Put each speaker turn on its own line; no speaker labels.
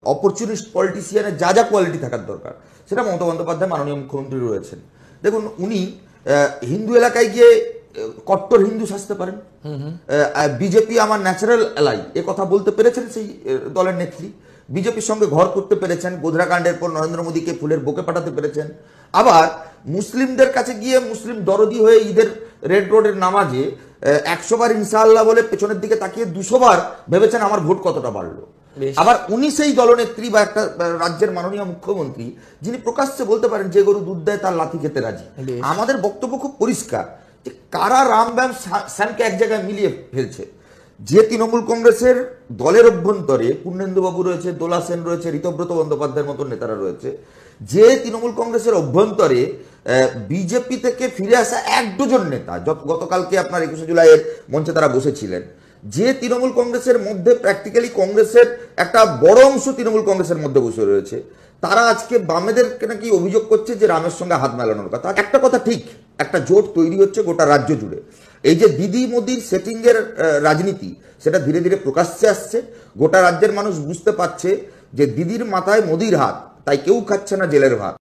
Opportunist পলিটিশিয়ানের যা যা quality থাকার দরকার সেটা মমতা বন্দ্যোপাধ্যায় মাননীয় মুখ্যমন্ত্রী রয়েছেন। দেখুন, উনি হিন্দু এলাকায় গিয়ে কট্টর হিন্দু সাজতে পারেন। বিজেপি আমার ন্যাচারাল অ্যালাই এ কথা বলতে পেরেছেন সেই দলের নেত্রী। বিজেপির সঙ্গে ঘর করতে পেরেছেন, গোধরাকাণ্ডের পর নরেন্দ্র মোদীকে ফুলের বুকে পাঠাতে পেরেছেন। আবার মুসলিমদের কাছে গিয়ে মুসলিম দরদি হয়ে ঈদের রেড রোডের নামাজে 100 বার ইনশাআল্লাহ বলে পেছনের দিকে তাকিয়ে 200 বার ভেবেছেন আমার ভোট কতটা বাড়লো। আবার উনি সেই দলনেত্রী বা একটা রাজ্যের মাননীয় মুখ্যমন্ত্রী যিনি প্রকাশ্যে বলতে পারেন যে গরু দুধ দেয় তার লাথি খেতে রাজি। আমাদের বক্তব্য খুব পরিষ্কার যে কারা রামব্যাম শ্যামকে এক জায়গায় মিলিয়ে ফেলছে। যে তৃণমূল কংগ্রেসের দলের অভ্যন্তরে পূর্ণেন্দুবাবু রয়েছে, দোলা সেন রয়েছে, ঋতব্রত বন্দ্যোপাধ্যায়ের মতো নেতারা রয়েছে, যে তৃণমূল কংগ্রেসের অভ্যন্তরে বিজেপি থেকে ফিরে আসা 1 ডজন নেতা, গতকালকে আপনার 21শে জুলাইয়ের মঞ্চে তারা বসেছিলেন, যে তৃণমূল কংগ্রেসের মধ্যে প্র্যাকটিক্যালি কংগ্রেসের একটা বড় অংশ তৃণমূল কংগ্রেসের মধ্যে বসে রয়েছে, তারা আজকে বামেদেরকে নাকি অভিযোগ করছে যে রামের সঙ্গে হাত মেলানোর কথা। একটা কথা ঠিক, একটা জোট তৈরি হচ্ছে গোটা রাজ্য জুড়ে। এই যে দিদি মোদির সেটিংয়ের রাজনীতি সেটা ধীরে ধীরে প্রকাশ্যে আসছে। গোটা রাজ্যের মানুষ বুঝতে পারছে যে দিদির মাথায় মোদির হাত, তাই কেউ খাচ্ছে না জেলের ভাত।